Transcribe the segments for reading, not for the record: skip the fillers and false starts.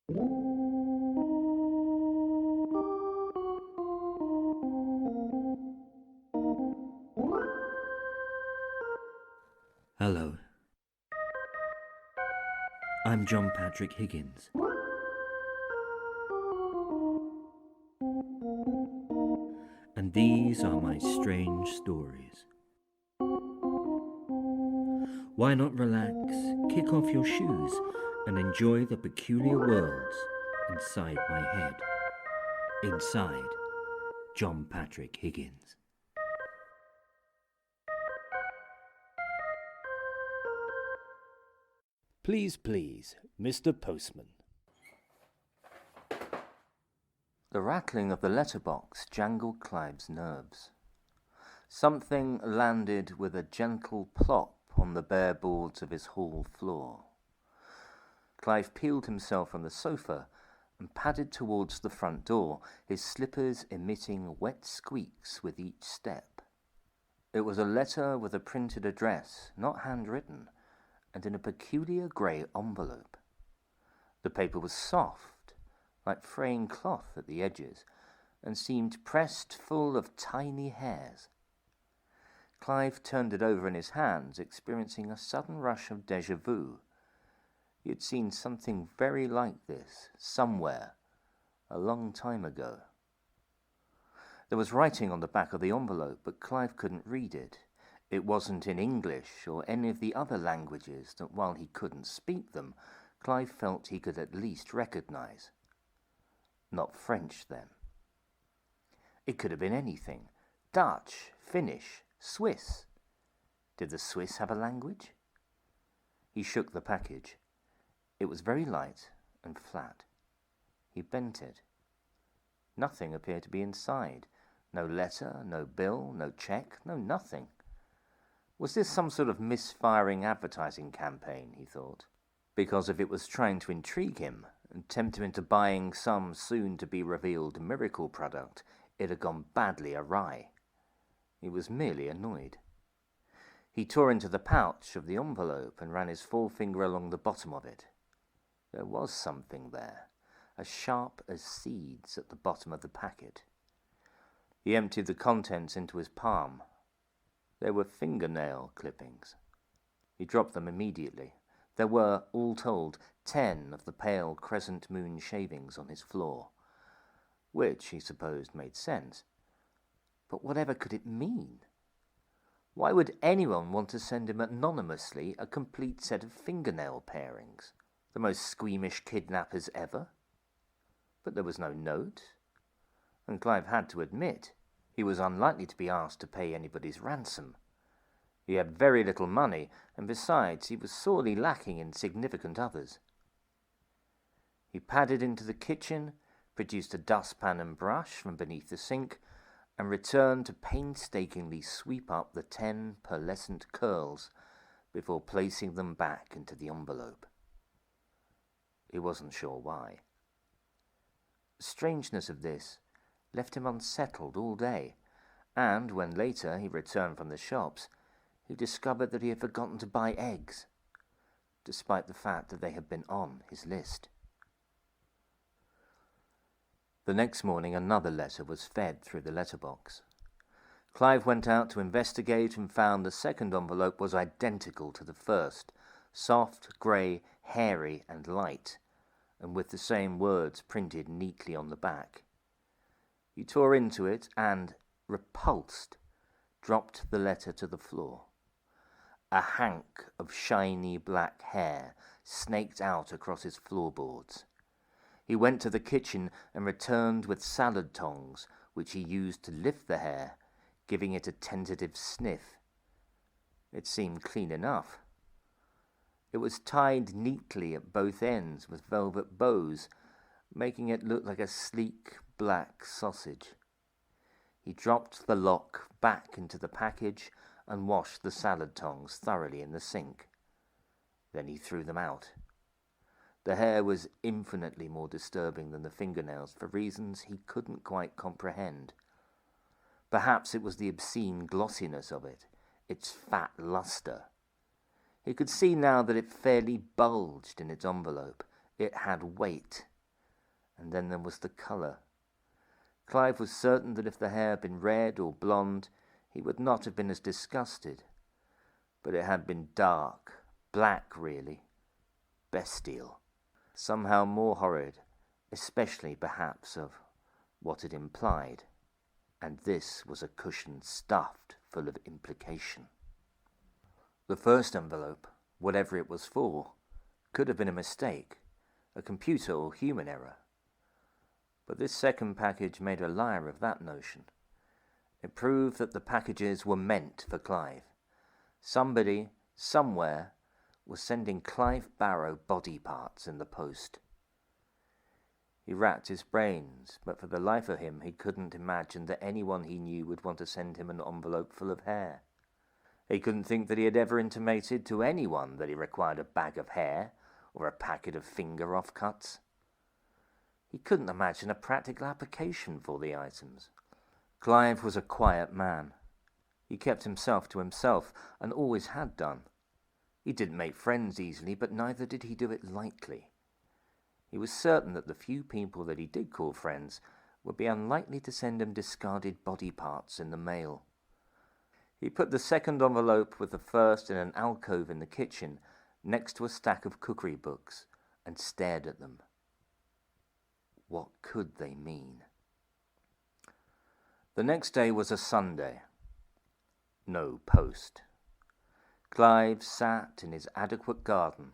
Hello, I'm John Patrick Higgins. And these are my strange stories. Why not relax, kick off your shoes, and enjoy the peculiar worlds inside my head? Inside John Patrick Higgins. Please, please, Mr. Postman. The rattling of the letterbox jangled Clive's nerves. Something landed with a gentle plop on the bare boards of his hall floor. Clive peeled himself from the sofa and padded towards the front door, his slippers emitting wet squeaks with each step. It was a letter with a printed address, not handwritten, and in a peculiar grey envelope. The paper was soft, like fraying cloth at the edges, and seemed pressed full of tiny hairs. Clive turned it over in his hands, experiencing a sudden rush of déjà vu. He had seen something very like this, somewhere, a long time ago. There was writing on the back of the envelope, but Clive couldn't read it. It wasn't in English or any of the other languages that, while he couldn't speak them, Clive felt he could at least recognize. Not French, then. It could have been anything. Dutch, Finnish, Swiss. Did the Swiss have a language? He shook the package. It was very light and flat. He bent it. Nothing appeared to be inside. No letter, no bill, no cheque, no nothing. Was this some sort of misfiring advertising campaign, he thought? Because if it was trying to intrigue him and tempt him into buying some soon-to-be-revealed miracle product, it had gone badly awry. He was merely annoyed. He tore into the pouch of the envelope and ran his forefinger along the bottom of it. There was something there, as sharp as seeds at the bottom of the packet. He emptied the contents into his palm. They were fingernail clippings. He dropped them immediately. There were, all told, 10 of the pale crescent moon shavings on his floor, which, he supposed, made sense. But whatever could it mean? Why would anyone want to send him anonymously a complete set of fingernail parings? The most squeamish kidnappers ever? But there was no note, and Clive had to admit he was unlikely to be asked to pay anybody's ransom. He had very little money, and besides, he was sorely lacking in significant others. He padded into the kitchen, produced a dustpan and brush from beneath the sink, and returned to painstakingly sweep up the 10 pearlescent curls before placing them back into the envelope. He wasn't sure why. The strangeness of this left him unsettled all day, and when later he returned from the shops, he discovered that he had forgotten to buy eggs, despite the fact that they had been on his list. The next morning another letter was fed through the letterbox. Clive went out to investigate and found the second envelope was identical to the first, soft, grey, hairy and light, and with the same words printed neatly on the back. He tore into it and, repulsed, dropped the letter to the floor. A hank of shiny black hair snaked out across his floorboards. He went to the kitchen and returned with salad tongs, which he used to lift the hair, giving it a tentative sniff. It seemed clean enough. It was tied neatly at both ends with velvet bows, making it look like a sleek black sausage. He dropped the lock back into the package and washed the salad tongs thoroughly in the sink. Then he threw them out. The hair was infinitely more disturbing than the fingernails for reasons he couldn't quite comprehend. Perhaps it was the obscene glossiness of it, its fat luster. He could see now that it fairly bulged in its envelope. It had weight. And then there was the colour. Clive was certain that if the hair had been red or blonde, he would not have been as disgusted. But it had been dark, black really, bestial, somehow more horrid, especially perhaps of what it implied. And this was a cushion stuffed full of implication. The first envelope, whatever it was for, could have been a mistake, a computer or human error. But this second package made a liar of that notion. It proved that the packages were meant for Clive. Somebody, somewhere, was sending Clive Barrow body parts in the post. He racked his brains, but for the life of him he couldn't imagine that anyone he knew would want to send him an envelope full of hair. He couldn't think that he had ever intimated to anyone that he required a bag of hair or a packet of finger offcuts. He couldn't imagine a practical application for the items. Clive was a quiet man. He kept himself to himself, and always had done. He didn't make friends easily, but neither did he do it lightly. He was certain that the few people that he did call friends would be unlikely to send him discarded body parts in the mail. He put the second envelope with the first in an alcove in the kitchen, next to a stack of cookery books, and stared at them. What could they mean? The next day was a Sunday. No post. Clive sat in his adequate garden.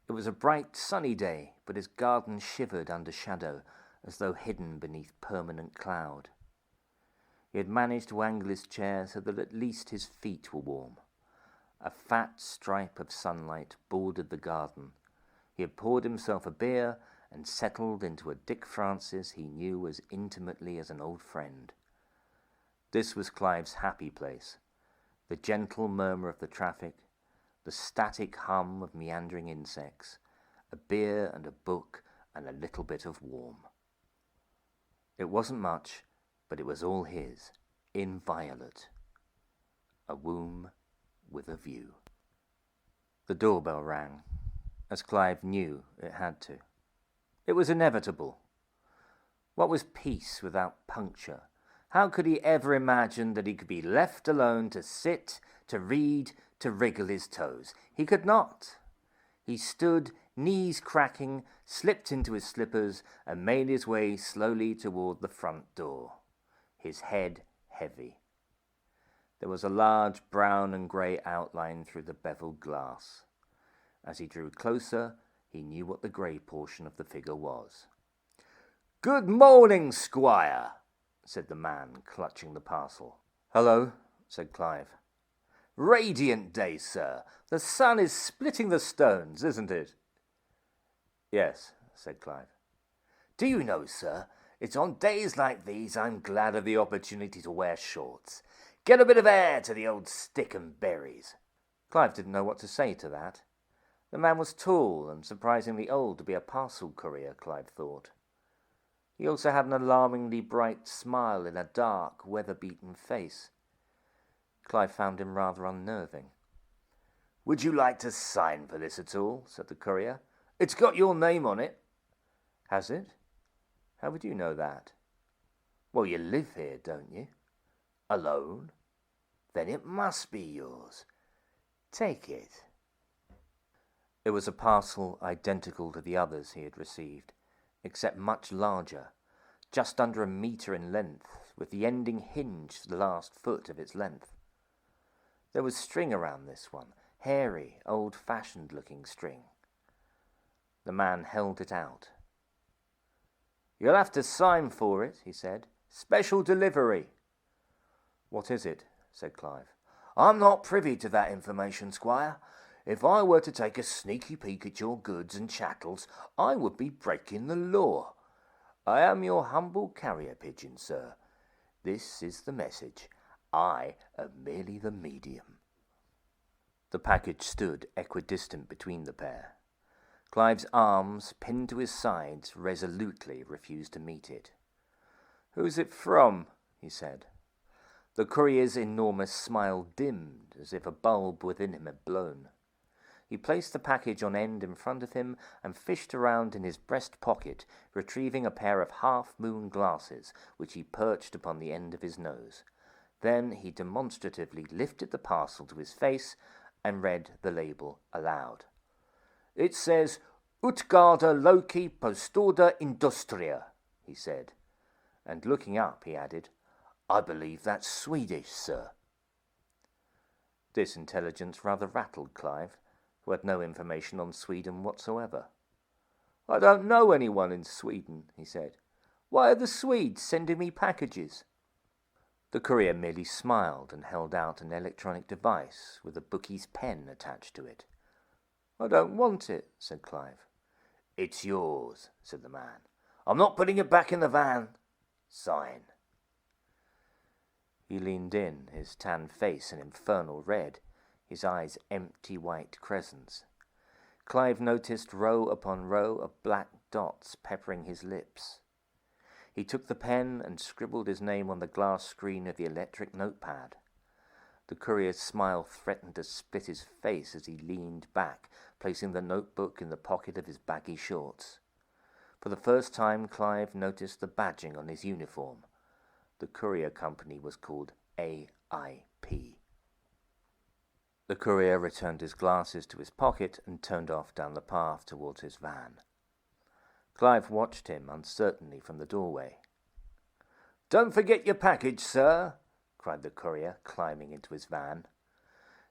It was a bright, sunny day, but his garden shivered under shadow, as though hidden beneath permanent cloud. He had managed to angle his chair so that at least his feet were warm. A fat stripe of sunlight bordered the garden. He had poured himself a beer and settled into a Dick Francis he knew as intimately as an old friend. This was Clive's happy place, the gentle murmur of the traffic, the static hum of meandering insects, a beer and a book and a little bit of warm. It wasn't much, but it was all his, inviolate. A womb with a view. The doorbell rang, as Clive knew it had to. It was inevitable. What was peace without puncture? How could he ever imagine that he could be left alone to sit, to read, to wriggle his toes? He could not. He stood, knees cracking, slipped into his slippers, and made his way slowly toward the front door, his head heavy. There was a large brown and grey outline through the beveled glass. As he drew closer, he knew what the grey portion of the figure was. "Good morning, Squire," said the man, clutching the parcel. "Hello," said Clive. "Radiant day, sir. The sun is splitting the stones, isn't it?" "Yes," said Clive. "Do you know, sir, it's on days like these I'm glad of the opportunity to wear shorts. Get a bit of air to the old stick and berries." Clive didn't know what to say to that. The man was tall and surprisingly old to be a parcel courier, Clive thought. He also had an alarmingly bright smile in a dark, weather-beaten face. Clive found him rather unnerving. "Would you like to sign for this at all?" said the courier. "It's got your name on it." "Has it? How would you know that?" "Well, you live here, don't you?" "Alone? Then it must be yours. Take it." It was a parcel identical to the others he had received, except much larger, just under 1 metre in length, with the ending hinge the last foot of its length. There was string around this one, hairy, old-fashioned looking string. The man held it out. "You'll have to sign for it," he said. "Special delivery." "What is it?" said Clive. "I'm not privy to that information, Squire. If I were to take a sneaky peek at your goods and chattels, I would be breaking the law. I am your humble carrier pigeon, sir. This is the message. I am merely the medium." The package stood equidistant between the pair. Clive's arms, pinned to his sides, resolutely refused to meet it. "Who's it from?" he said. The courier's enormous smile dimmed, as if a bulb within him had blown. He placed the package on end in front of him and fished around in his breast pocket, retrieving a pair of half-moon glasses, which he perched upon the end of his nose. Then he demonstratively lifted the parcel to his face and read the label aloud. "It says, Utgarda Loki Postorda Industria," he said. And looking up, he added, "I believe that's Swedish, sir." This intelligence rather rattled Clive, who had no information on Sweden whatsoever. "I don't know anyone in Sweden," he said. "Why are the Swedes sending me packages?" The courier merely smiled and held out an electronic device with a bookie's pen attached to it. "I don't want it," said Clive. "It's yours," said the man. "I'm not putting it back in the van. Sign." He leaned in, his tanned face an infernal red, his eyes empty white crescents. Clive noticed row upon row of black dots peppering his lips. He took the pen and scribbled his name on the glass screen of the electric notepad. The courier's smile threatened to split his face as he leaned back, placing the notebook in the pocket of his baggy shorts. For the first time, Clive noticed the badging on his uniform. The courier company was called AIP. The courier returned his glasses to his pocket and turned off down the path towards his van. Clive watched him uncertainly from the doorway. "Don't forget your package, sir," cried the courier, climbing into his van.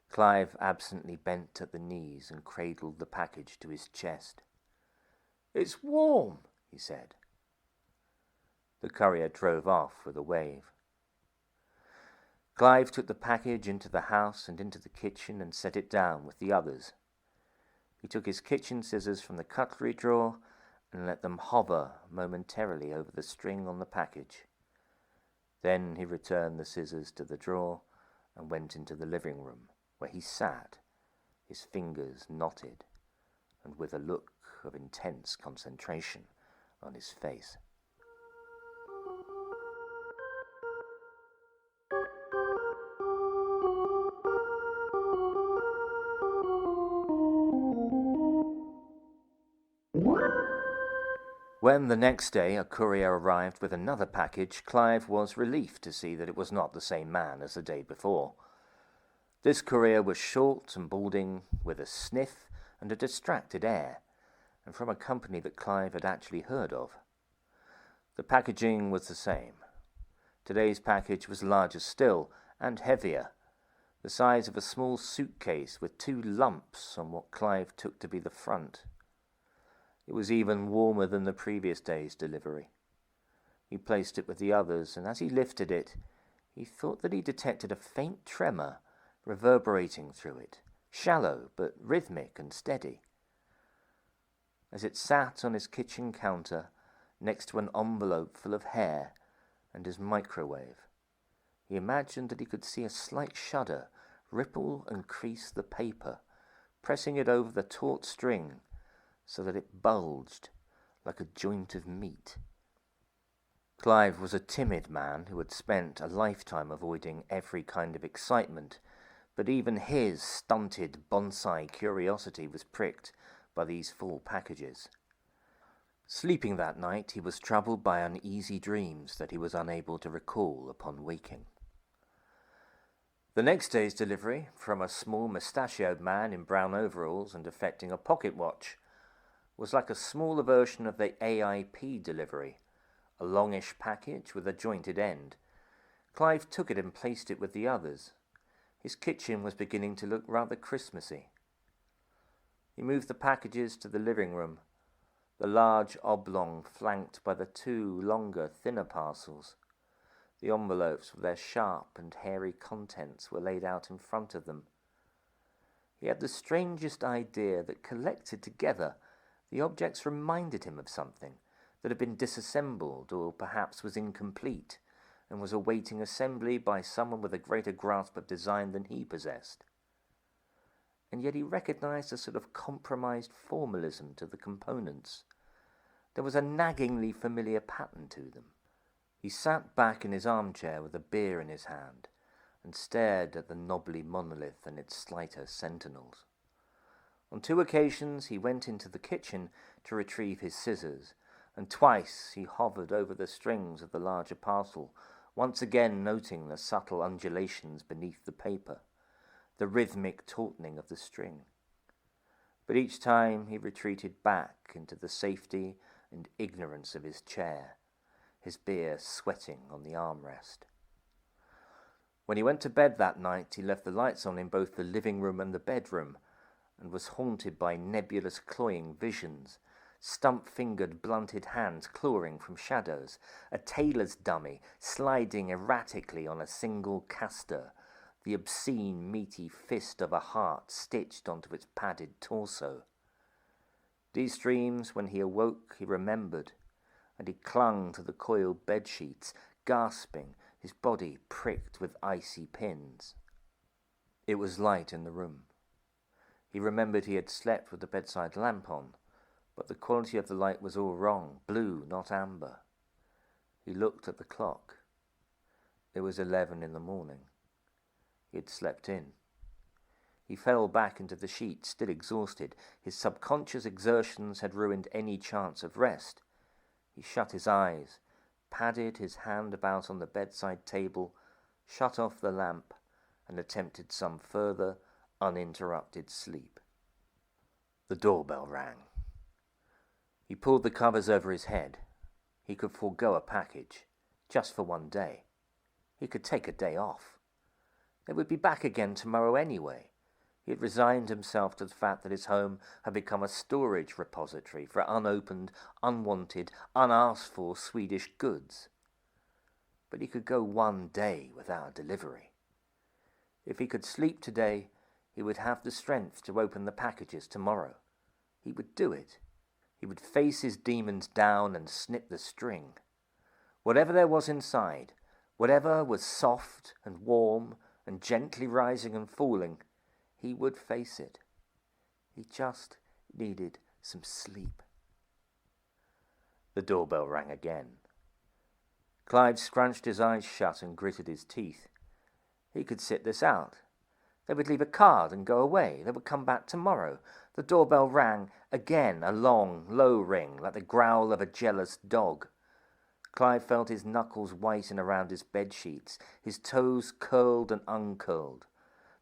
Clive absently bent at the knees and cradled the package to his chest. "It's warm," he said. The courier drove off with a wave. Clive took the package into the house and into the kitchen and set it down with the others. He took his kitchen scissors from the cutlery drawer and let them hover momentarily over the string on the package. Then he returned the scissors to the drawer and went into the living room, where he sat, his fingers knotted, and with a look of intense concentration on his face. When the next day a courier arrived with another package, Clive was relieved to see that it was not the same man as the day before. This courier was short and balding, with a sniff and a distracted air, and from a company that Clive had actually heard of. The packaging was the same. Today's package was larger still, and heavier, the size of a small suitcase with 2 lumps on what Clive took to be the front. It was even warmer than the previous day's delivery. He placed it with the others, and as he lifted it, he thought that he detected a faint tremor reverberating through it, shallow but rhythmic and steady. As it sat on his kitchen counter, next to an envelope full of hair and his microwave, he imagined that he could see a slight shudder ripple and crease the paper, pressing it over the taut string so that it bulged like a joint of meat. Clive was a timid man who had spent a lifetime avoiding every kind of excitement, but even his stunted bonsai curiosity was pricked by these full packages. Sleeping that night, he was troubled by uneasy dreams that he was unable to recall upon waking. The next day's delivery, from a small mustachioed man in brown overalls and affecting a pocket watch, was like a smaller version of the AIP delivery, a longish package with a jointed end. Clive took it and placed it with the others. His kitchen was beginning to look rather Christmassy. He moved the packages to the living room, the large oblong flanked by the 2 longer, thinner parcels. The envelopes with their sharp and hairy contents were laid out in front of them. He had the strangest idea that collected together, the objects reminded him of something that had been disassembled or perhaps was incomplete and was awaiting assembly by someone with a greater grasp of design than he possessed. And yet he recognized a sort of compromised formalism to the components. There was a naggingly familiar pattern to them. He sat back in his armchair with a beer in his hand and stared at the knobbly monolith and its slighter sentinels. On 2 occasions he went into the kitchen to retrieve his scissors, and twice he hovered over the strings of the larger parcel, once again noting the subtle undulations beneath the paper, the rhythmic tautening of the string. But each time he retreated back into the safety and ignorance of his chair, his beer sweating on the armrest. When he went to bed that night, he left the lights on in both the living room and the bedroom, and was haunted by nebulous cloying visions, stump-fingered blunted hands clawing from shadows, a tailor's dummy sliding erratically on a single caster, the obscene meaty fist of a heart stitched onto its padded torso. These dreams, when he awoke, he remembered, and he clung to the coiled bedsheets, gasping, his body pricked with icy pins. It was light in the room. He remembered he had slept with the bedside lamp on, but the quality of the light was all wrong, blue, not amber. He looked at the clock. It was 11 in the morning. He had slept in. He fell back into the sheets, still exhausted. His subconscious exertions had ruined any chance of rest. He shut his eyes, padded his hand about on the bedside table, shut off the lamp, and attempted some further, uninterrupted sleep. The doorbell rang. He pulled the covers over his head. He could forego a package, just for one day. He could take a day off. They would be back again tomorrow anyway. He had resigned himself to the fact that his home had become a storage repository for unopened, unwanted, unasked-for Swedish goods. But he could go one day without a delivery. If he could sleep today, he would have the strength to open the packages tomorrow. He would do it. He would face his demons down and snip the string. Whatever there was inside, whatever was soft and warm and gently rising and falling, he would face it. He just needed some sleep. The doorbell rang again. Clive scrunched his eyes shut and gritted his teeth. He could sit this out. They would leave a card and go away. They would come back tomorrow. The doorbell rang again, a long, low ring, like the growl of a jealous dog. Clive felt his knuckles whiten around his bedsheets, his toes curled and uncurled.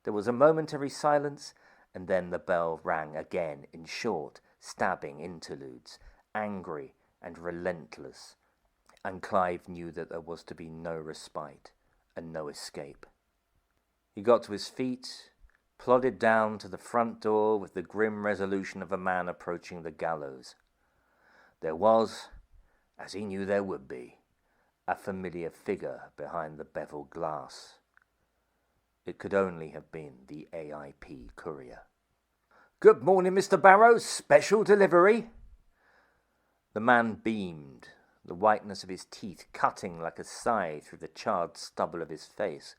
There was a momentary silence, and then the bell rang again in short, stabbing interludes, angry and relentless, and Clive knew that there was to be no respite and no escape. He got to his feet, plodded down to the front door with the grim resolution of a man approaching the gallows. There was, as he knew there would be, a familiar figure behind the beveled glass. It could only have been the AIP courier. "Good morning, Mr. Barrows. Special delivery." The man beamed, the whiteness of his teeth cutting like a scythe through the charred stubble of his face.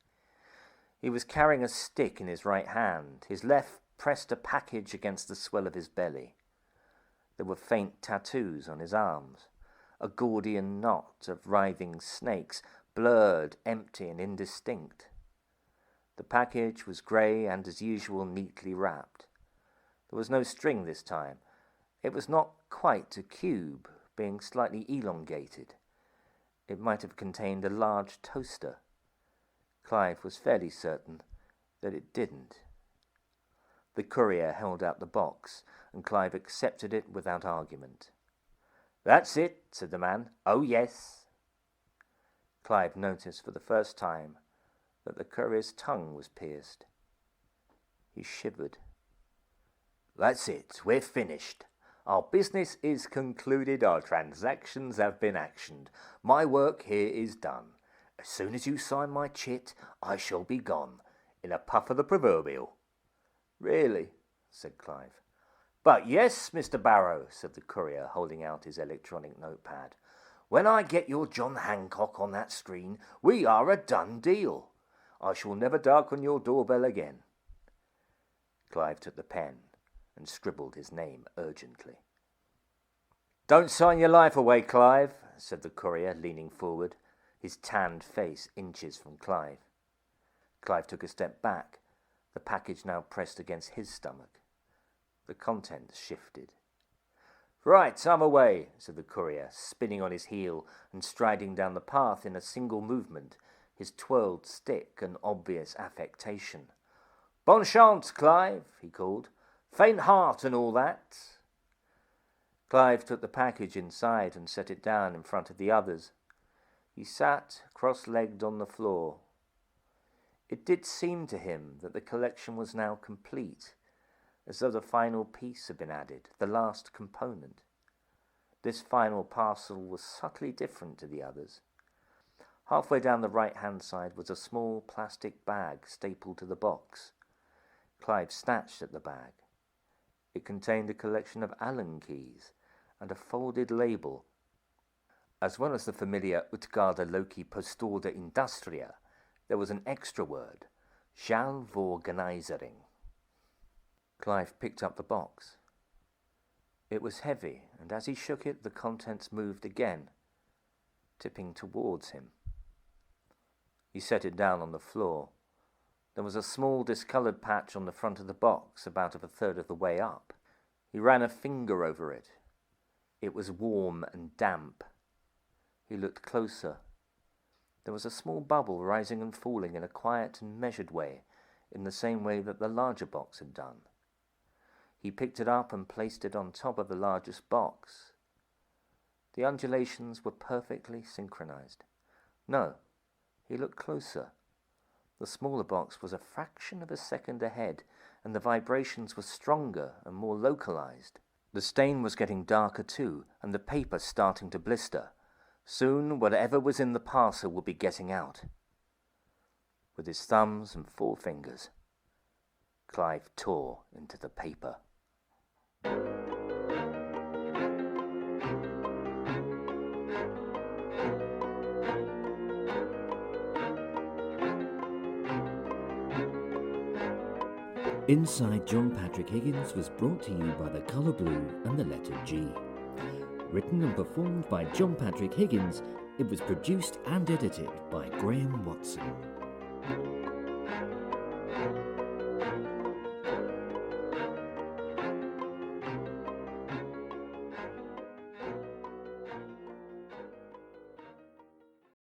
He was carrying a stick in his right hand. His left pressed a package against the swell of his belly. There were faint tattoos on his arms, a Gordian knot of writhing snakes, blurred, empty, and indistinct. The package was grey and, as usual, neatly wrapped. There was no string this time. It was not quite a cube, being slightly elongated. It might have contained a large toaster. Clive was fairly certain that it didn't. The courier held out the box, and Clive accepted it without argument. "That's it," said the man. "Oh, yes." Clive noticed for the first time that the courier's tongue was pierced. He shivered. "That's it. We're finished. Our business is concluded. Our transactions have been actioned. My work here is done. As soon as you sign my chit, I shall be gone, in a puff of the proverbial." "Really?" said Clive. "But yes, Mr. Barrow," said the courier, holding out his electronic notepad. "When I get your John Hancock on that screen, we are a done deal. I shall never darken your doorbell again." Clive took the pen and scribbled his name urgently. "Don't sign your life away, Clive," said the courier, leaning forward, his tanned face inches from Clive. Clive took a step back, the package now pressed against his stomach. The contents shifted. "Right, I'm away," said the courier, spinning on his heel and striding down the path in a single movement, his twirled stick an obvious affectation. "Bon chance, Clive," he called. "Faint heart and all that." Clive took the package inside and set it down in front of the others. He sat cross-legged on the floor. It did seem to him that the collection was now complete, as though the final piece had been added, the last component. This final parcel was subtly different to the others. Halfway down the right-hand side was a small plastic bag stapled to the box. Clive snatched at the bag. It contained a collection of Allen keys and a folded label. As well as the familiar Utgarda Loki Postorder Industria, there was an extra word, Självorganisering. Clive picked up the box. It was heavy, and as he shook it, the contents moved again, tipping towards him. He set it down on the floor. There was a small discoloured patch on the front of the box, about a third of the way up. He ran a finger over it. It was warm and damp. He looked closer. There was a small bubble rising and falling in a quiet and measured way, in the same way that the larger box had done. He picked it up and placed it on top of the largest box. The undulations were perfectly synchronized. No, he looked closer. The smaller box was a fraction of a second ahead, and the vibrations were stronger and more localized. The stain was getting darker too, and the paper starting to blister. Soon, whatever was in the parcel would be getting out. With his thumbs and forefingers, Clive tore into the paper. Inside John Patrick Higgins was brought to you by the colour blue and the letter G. Written and performed by John Patrick Higgins, it was produced and edited by Graham Watson.